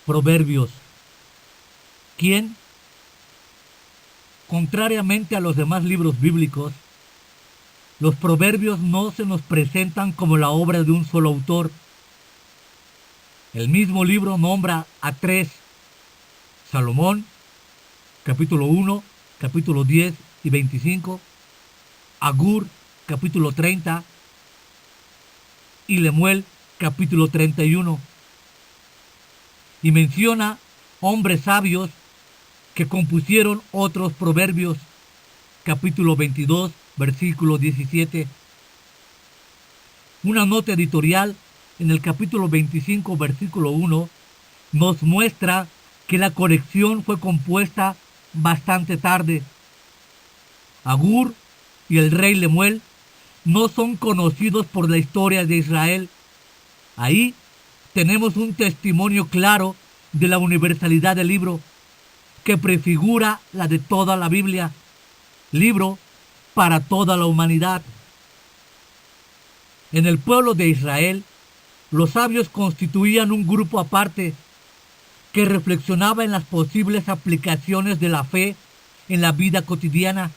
Proverbios. ¿Quién? Contrariamente a los demás libros bíblicos, los proverbios no se nos presentan como la obra de un solo autor. El mismo libro nombra a tres: Salomón, capítulo 1, capítulo 10 y 25, Agur, capítulo 30, y Lemuel, capítulo 31, y menciona hombres sabios que compusieron otros proverbios, capítulo 22, versículo 17. Una nota editorial en el capítulo 25, versículo 1, nos muestra que la colección fue compuesta bastante tarde. Agur y el rey Lemuel no son conocidos por la historia de Israel. Ahí tenemos un testimonio claro de la universalidad del libro, que prefigura la de toda la Biblia, libro para toda la humanidad. En el pueblo de Israel, los sabios constituían un grupo aparte que reflexionaba en las posibles aplicaciones de la fe en la vida cotidiana.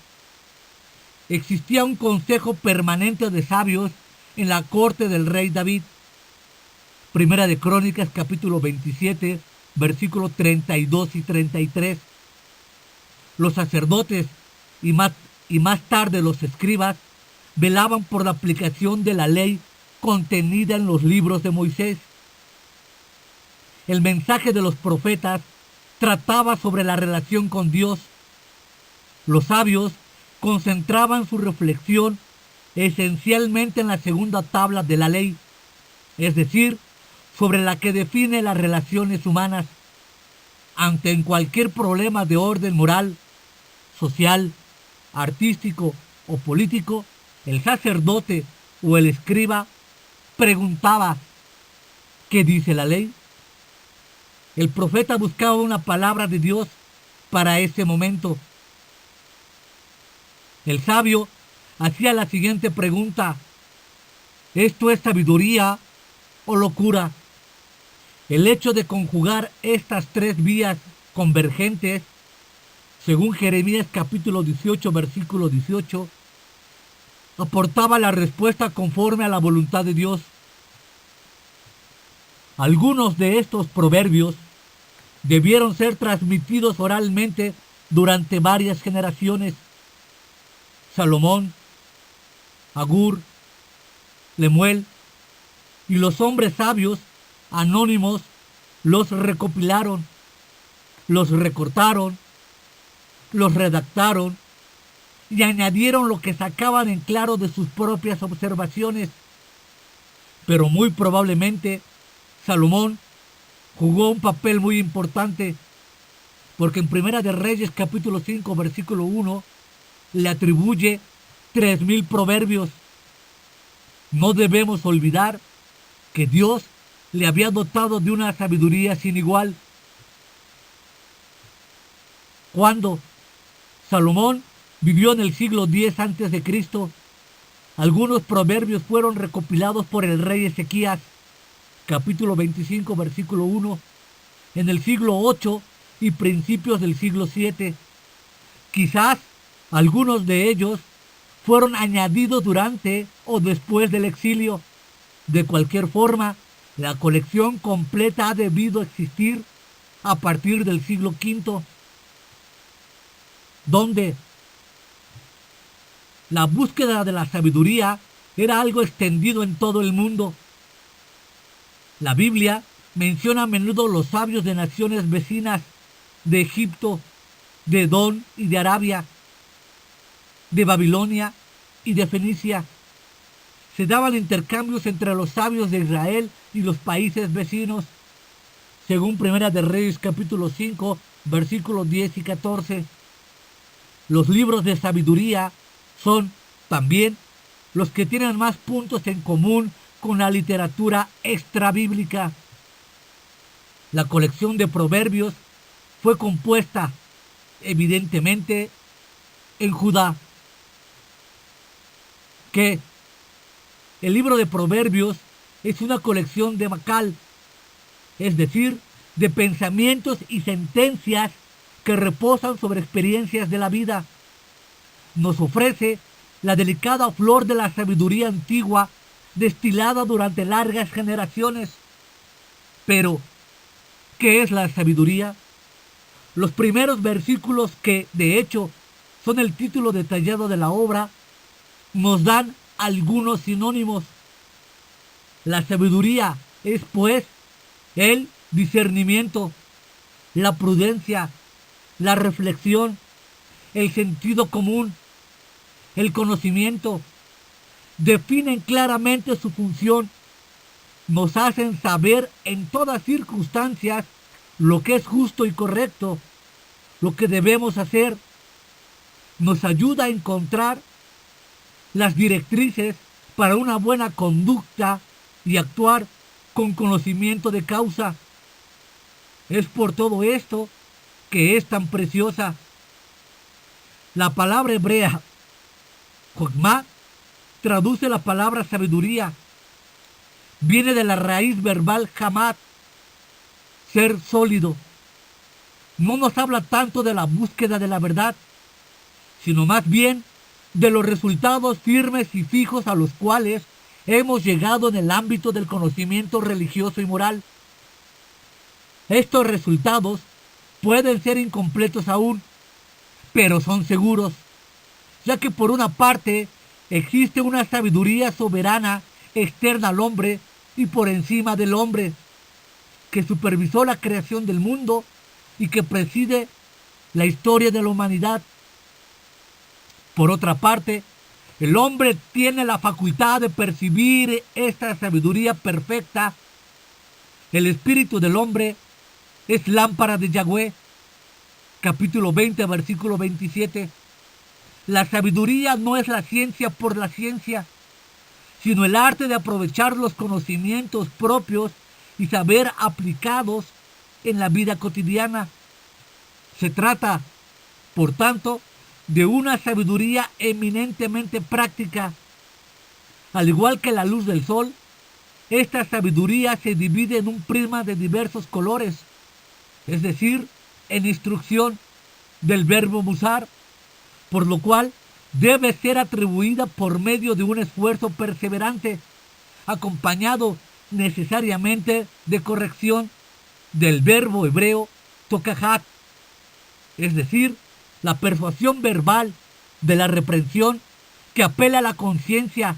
Existía un consejo permanente de sabios en la corte del rey David. Primera de Crónicas, capítulo 27, versículos 32 y 33. Los sacerdotes y más tarde los escribas velaban por la aplicación de la ley contenida en los libros de Moisés. El mensaje de los profetas trataba sobre la relación con Dios. Los sabios concentraban su reflexión esencialmente en la segunda tabla de la ley, es decir, sobre la que define las relaciones humanas. Ante cualquier problema de orden moral, social, artístico o político, el sacerdote o el escriba preguntaba: ¿qué dice la ley? El profeta buscaba una palabra de Dios para ese momento. El sabio hacía la siguiente pregunta: ¿esto es sabiduría o locura? El hecho de conjugar estas tres vías convergentes, según Jeremías capítulo 18, versículo 18, aportaba la respuesta conforme a la voluntad de Dios. Algunos de estos proverbios debieron ser transmitidos oralmente durante varias generaciones. Salomón, Agur, Lemuel y los hombres sabios anónimos los recopilaron, los recortaron, los redactaron y añadieron lo que sacaban en claro de sus propias observaciones. Pero muy probablemente Salomón jugó un papel muy importante, porque en Primera de Reyes capítulo 5 versículo 1 le atribuye 3000 proverbios. No debemos olvidar que Dios le había dotado de una sabiduría sin igual. Cuando Salomón vivió en el siglo X a.C., algunos proverbios fueron recopilados por el rey Ezequías, capítulo 25, versículo 1, en el siglo VIII y principios del siglo VII. Quizás algunos de ellos fueron añadidos durante o después del exilio. De cualquier forma, la colección completa ha debido existir a partir del siglo V, donde la búsqueda de la sabiduría era algo extendido en todo el mundo. La Biblia menciona a menudo los sabios de naciones vecinas, de Egipto, de Edom y de Arabia, de Babilonia y de Fenicia. Se daban intercambios entre los sabios de Israel y los países vecinos, según Primera de Reyes capítulo 5, versículos 10 y 14. Los libros de sabiduría son también los que tienen más puntos en común con la literatura extrabíblica. La colección de proverbios fue compuesta, evidentemente, en Judá. Que el libro de Proverbios es una colección de Bacal, es decir, de pensamientos y sentencias que reposan sobre experiencias de la vida. Nos ofrece la delicada flor de la sabiduría antigua destilada durante largas generaciones. Pero, ¿qué es la sabiduría? Los primeros versículos, que de hecho son el título detallado de la obra, nos dan algunos sinónimos. La sabiduría es, pues, el discernimiento, la prudencia, la reflexión, el sentido común, el conocimiento. Definen claramente su función, nos hacen saber en todas circunstancias lo que es justo y correcto, lo que debemos hacer. Nos ayuda a encontrar las directrices para una buena conducta y actuar con conocimiento de causa. Es por todo esto que es tan preciosa. La palabra hebrea, Jokmah, traduce la palabra sabiduría. Viene de la raíz verbal hamad, ser sólido. No nos habla tanto de la búsqueda de la verdad, sino más bien de los resultados firmes y fijos a los cuales hemos llegado en el ámbito del conocimiento religioso y moral. Estos resultados pueden ser incompletos aún, pero son seguros, ya que por una parte existe una sabiduría soberana externa al hombre y por encima del hombre, que supervisó la creación del mundo y que preside la historia de la humanidad. Por otra parte, el hombre tiene la facultad de percibir esta sabiduría perfecta. El espíritu del hombre es lámpara de Yahweh. Capítulo 20, versículo 27. La sabiduría no es la ciencia por la ciencia, sino el arte de aprovechar los conocimientos propios y saber aplicados en la vida cotidiana. Se trata, por tanto, de una sabiduría eminentemente práctica. Al igual que la luz del sol, esta sabiduría se divide en un prisma de diversos colores, es decir, en instrucción del verbo musar, por lo cual debe ser atribuida por medio de un esfuerzo perseverante, acompañado necesariamente de corrección del verbo hebreo tokahat, es decir, la persuasión verbal de la reprensión que apela a la conciencia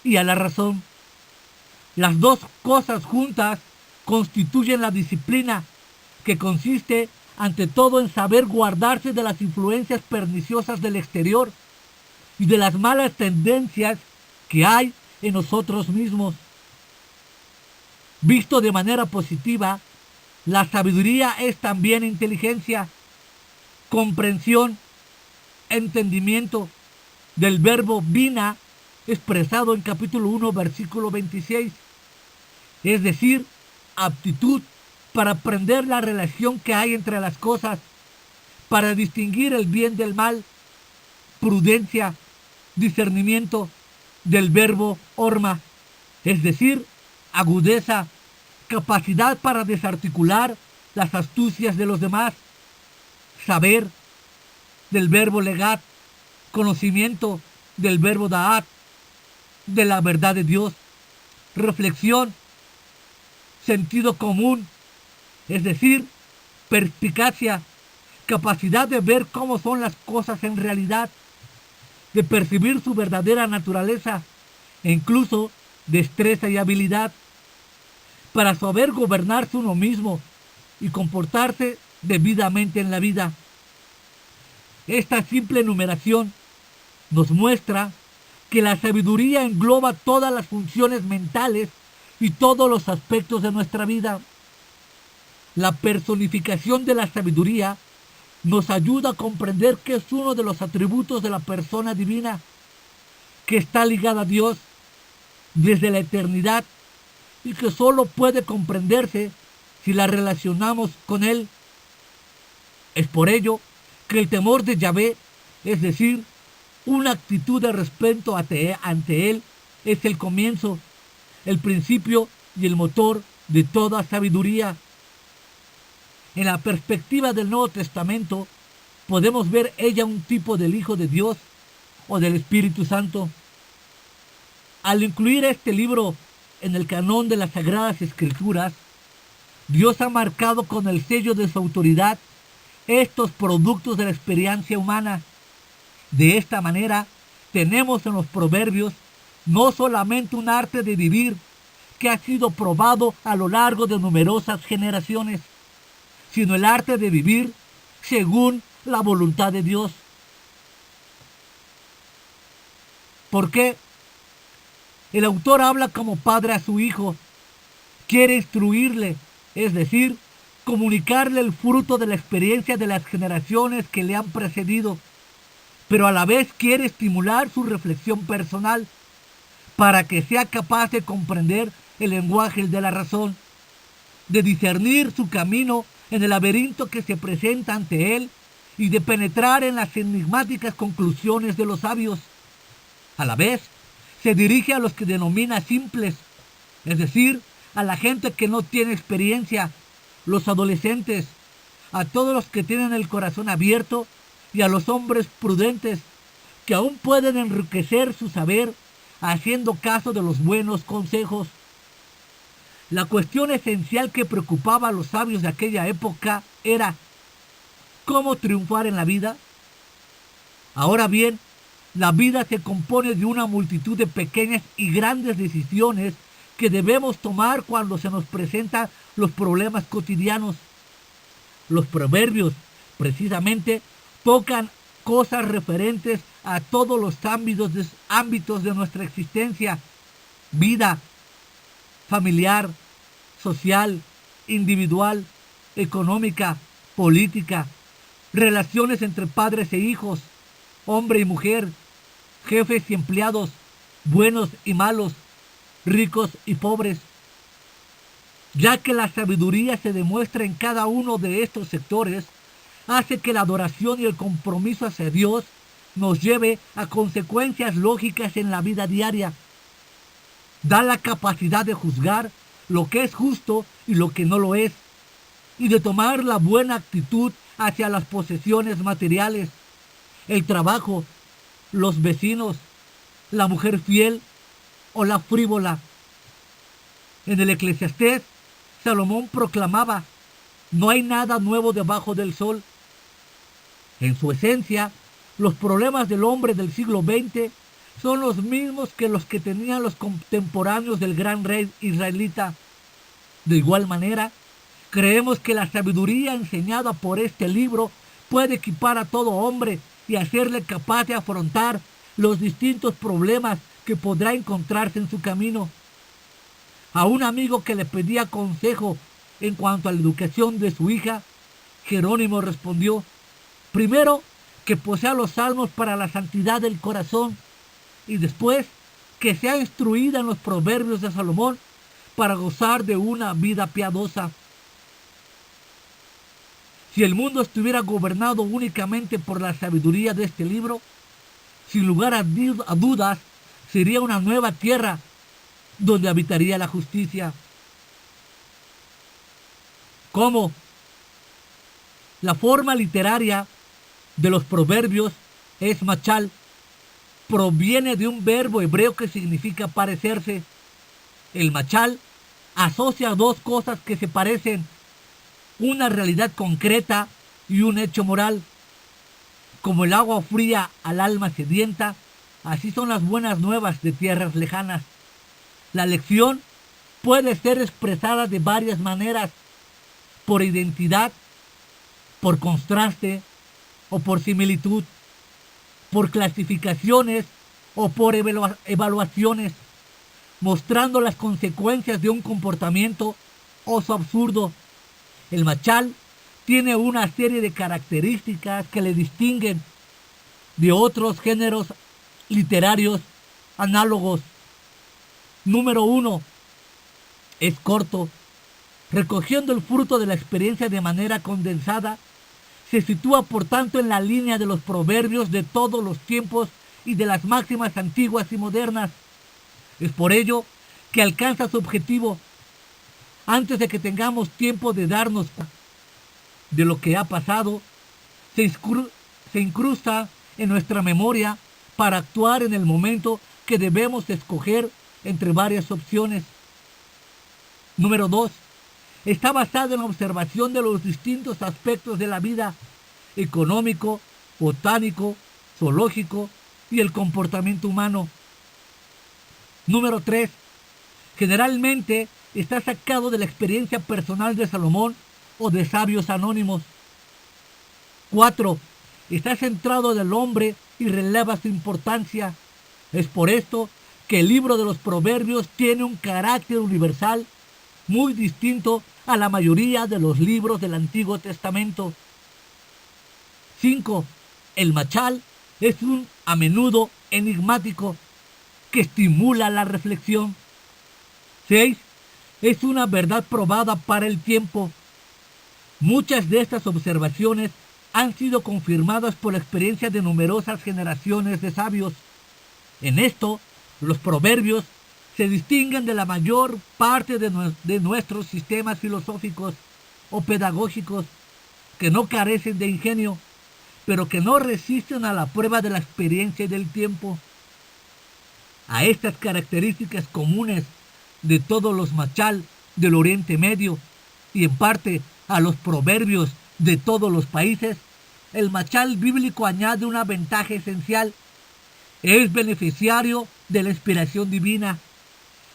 y a la razón. Las dos cosas juntas constituyen la disciplina, que consiste ante todo en saber guardarse de las influencias perniciosas del exterior y de las malas tendencias que hay en nosotros mismos. Visto de manera positiva, la sabiduría es también inteligencia, comprensión, entendimiento del verbo bina, expresado en capítulo 1, versículo 26, es decir, aptitud para aprender la relación que hay entre las cosas, para distinguir el bien del mal, prudencia, discernimiento del verbo orma, es decir, agudeza, capacidad para desarticular las astucias de los demás, saber del verbo legat, conocimiento del verbo daat, de la verdad de Dios, reflexión, sentido común, es decir, perspicacia, capacidad de ver cómo son las cosas en realidad, de percibir su verdadera naturaleza e incluso destreza y habilidad para saber gobernarse uno mismo y comportarse debidamente en la vida. Esta simple enumeración nos muestra que la sabiduría engloba todas las funciones mentales y todos los aspectos de nuestra vida. La personificación de la sabiduría nos ayuda a comprender que es uno de los atributos de la persona divina, que está ligada a Dios desde la eternidad y que solo puede comprenderse si la relacionamos con Él. Es por ello que el temor de Yahvé, es decir, una actitud de respeto ante Él, es el comienzo, el principio y el motor de toda sabiduría. En la perspectiva del Nuevo Testamento, podemos ver ella un tipo del Hijo de Dios o del Espíritu Santo. Al incluir este libro en el canon de las Sagradas Escrituras, Dios ha marcado con el sello de su autoridad estos productos de la experiencia humana. De esta manera, tenemos en los proverbios no solamente un arte de vivir que ha sido probado a lo largo de numerosas generaciones, sino el arte de vivir según la voluntad de Dios. ¿Por qué? El autor habla como padre a su hijo. Quiere instruirle, es decir, comunicarle el fruto de la experiencia de las generaciones que le han precedido, pero a la vez quiere estimular su reflexión personal para que sea capaz de comprender el lenguaje de la razón, de discernir su camino en el laberinto que se presenta ante él y de penetrar en las enigmáticas conclusiones de los sabios. A la vez, se dirige a los que denomina simples, es decir, a la gente que no tiene experiencia, los adolescentes, a todos los que tienen el corazón abierto y a los hombres prudentes que aún pueden enriquecer su saber haciendo caso de los buenos consejos. La cuestión esencial que preocupaba a los sabios de aquella época era ¿cómo triunfar en la vida? Ahora bien, la vida se compone de una multitud de pequeñas y grandes decisiones que debemos tomar cuando se nos presentan los problemas cotidianos. Los proverbios, precisamente, tocan cosas referentes a todos los ámbitos de nuestra existencia: vida, familiar, social, individual, económica, política, relaciones entre padres e hijos, hombre y mujer, jefes y empleados, buenos y malos, ricos y pobres. Ya que la sabiduría se demuestra en cada uno de estos sectores, hace que la adoración y el compromiso hacia Dios nos lleve a consecuencias lógicas en la vida diaria. Da la capacidad de juzgar lo que es justo y lo que no lo es, y de tomar la buena actitud hacia las posesiones materiales, el trabajo, los vecinos, la mujer fiel o la frívola. En el Eclesiastés, Salomón proclamaba: no hay nada nuevo debajo del sol. En su esencia, los problemas del hombre del siglo XX son los mismos que los que tenían los contemporáneos del gran rey israelita. De igual manera, creemos que la sabiduría enseñada por este libro puede equipar a todo hombre y hacerle capaz de afrontar los distintos problemas que podrá encontrarse en su camino. A un amigo que le pedía consejo en cuanto a la educación de su hija, Jerónimo respondió: primero, que posea los salmos para la santidad del corazón, y después, que sea instruida en los proverbios de Salomón para gozar de una vida piadosa. Si el mundo estuviera gobernado únicamente por la sabiduría de este libro, sin lugar a dudas, sería una nueva tierra donde habitaría la justicia. ¿Cómo? La forma literaria de los proverbios es machal. Proviene de un verbo hebreo que significa parecerse. El machal asocia dos cosas que se parecen: una realidad concreta y un hecho moral. Como el agua fría al alma sedienta, así son las buenas nuevas de tierras lejanas. La lección puede ser expresada de varias maneras: por identidad, por contraste o por similitud, por clasificaciones o por evaluaciones, mostrando las consecuencias de un comportamiento o su absurdo. El machal tiene una serie de características que le distinguen de otros géneros literarios análogos. Número 1. Es corto. Recogiendo el fruto de la experiencia de manera condensada, se sitúa por tanto en la línea de los proverbios de todos los tiempos y de las máximas antiguas y modernas. Es por ello que alcanza su objetivo antes de que tengamos tiempo de darnos cuenta. de lo que ha pasado se incrusta en nuestra memoria para actuar en el momento que debemos escoger entre varias opciones. Número 2. Está basado en la observación de los distintos aspectos de la vida: económico, botánico, zoológico y el comportamiento humano. Número 3. Generalmente está sacado de la experiencia personal de Salomón o de sabios anónimos. 4. Está centrado en el hombre y releva su importancia. Es por esto que el libro de los Proverbios tiene un carácter universal muy distinto a la mayoría de los libros del Antiguo Testamento. 5. El machal es un a menudo enigmático que estimula la reflexión. 6. Es una verdad probada para el tiempo. Muchas de estas observaciones han sido confirmadas por la experiencia de numerosas generaciones de sabios. En esto, los proverbios se distinguen de la mayor parte de nuestros sistemas filosóficos o pedagógicos, que no carecen de ingenio, pero que no resisten a la prueba de la experiencia y del tiempo. A estas características comunes de todos los machal del Oriente Medio y en parte a los proverbios de todos los países, el machal bíblico añade una ventaja esencial: es beneficiario de la inspiración divina,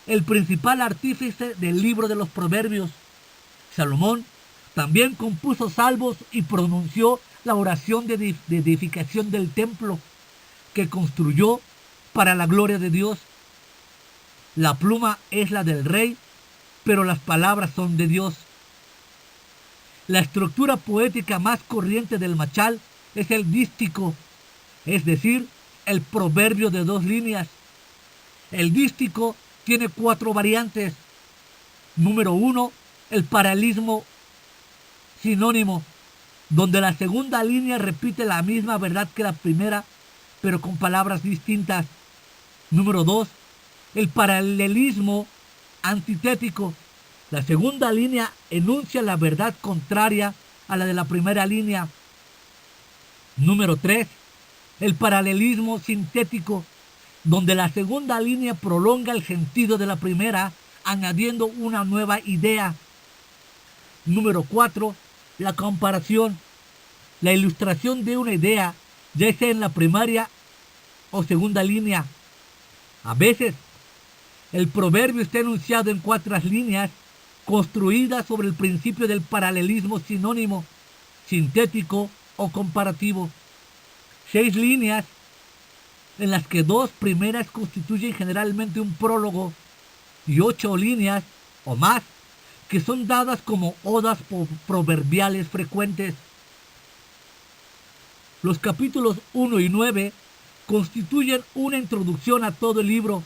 el principal artífice del libro de los Proverbios. Salomón también compuso salmos y pronunció la oración de edificación del templo que construyó para la gloria de Dios. La pluma es la del rey, pero las palabras son de Dios. La estructura poética más corriente del machal es el dístico, es decir, el proverbio de 2 líneas. El dístico tiene 4 variantes. Número 1, el paralelismo sinónimo, donde la segunda línea repite la misma verdad que la primera, pero con palabras distintas. Número 2, el paralelismo antitético. La segunda línea enuncia la verdad contraria a la de la primera línea. Número 3, el paralelismo sintético, donde la segunda línea prolonga el sentido de la primera, añadiendo una nueva idea. Número 4, la comparación. La ilustración de una idea, ya sea en la primaria o segunda línea. A veces, el proverbio está enunciado en 4 líneas, construidas sobre el principio del paralelismo sinónimo, sintético o comparativo. 6 líneas, en las que 2 primeras constituyen generalmente un prólogo, y 8 líneas o más que son dadas como odas proverbiales frecuentes. Los capítulos 1 y 9 constituyen una introducción a todo el libro.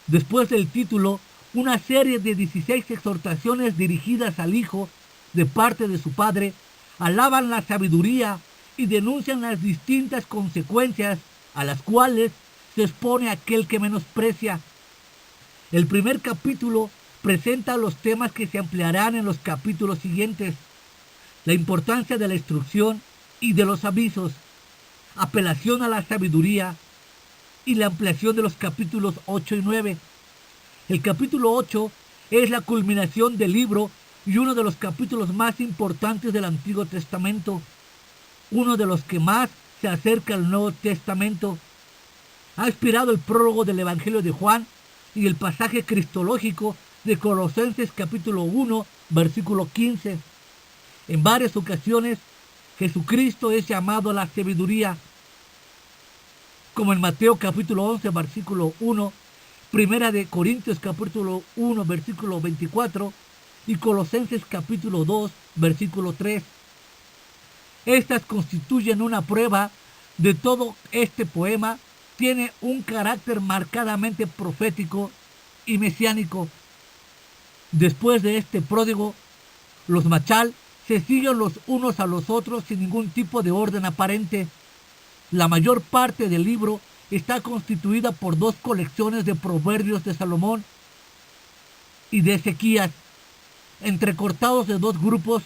Después del título, una serie de 16 exhortaciones dirigidas al hijo de parte de su padre alaban la sabiduría y denuncian las distintas consecuencias a las cuales se expone aquel que menosprecia. El primer capítulo presenta los temas que se ampliarán en los capítulos siguientes: la importancia de la instrucción y de los avisos, apelación a la sabiduría y la ampliación de los capítulos 8 y 9. El capítulo 8 es la culminación del libro y uno de los capítulos más importantes del Antiguo Testamento, uno de los que más se acerca al Nuevo Testamento. Ha inspirado el prólogo del Evangelio de Juan y el pasaje cristológico de Colosenses capítulo 1, versículo 15. En varias ocasiones, Jesucristo es llamado a la sabiduría, como en Mateo capítulo 11, versículo 1, Primera de Corintios capítulo 1, versículo 24 y Colosenses capítulo 2, versículo 3. Estas constituyen una prueba de todo este poema. Tiene un carácter marcadamente profético y mesiánico. Después de este pródigo, los machal se siguen los unos a los otros sin ningún tipo de orden aparente. La mayor parte del libro está constituida por 2 colecciones de proverbios de Salomón y de Ezequías, entrecortados de 2 grupos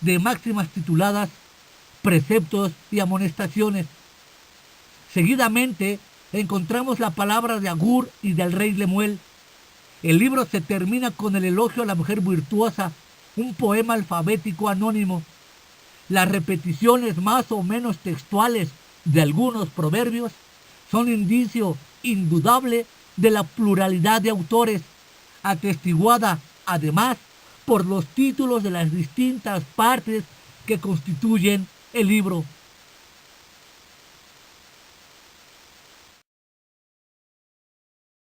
de máximas tituladas Preceptos y Amonestaciones. Seguidamente encontramos la palabra de Agur y del rey Lemuel. El libro se termina con el elogio a la mujer virtuosa, un poema alfabético anónimo. Las repeticiones más o menos textuales de algunos proverbios son indicio indudable de la pluralidad de autores, atestiguada además por los títulos de las distintas partes que constituyen el libro.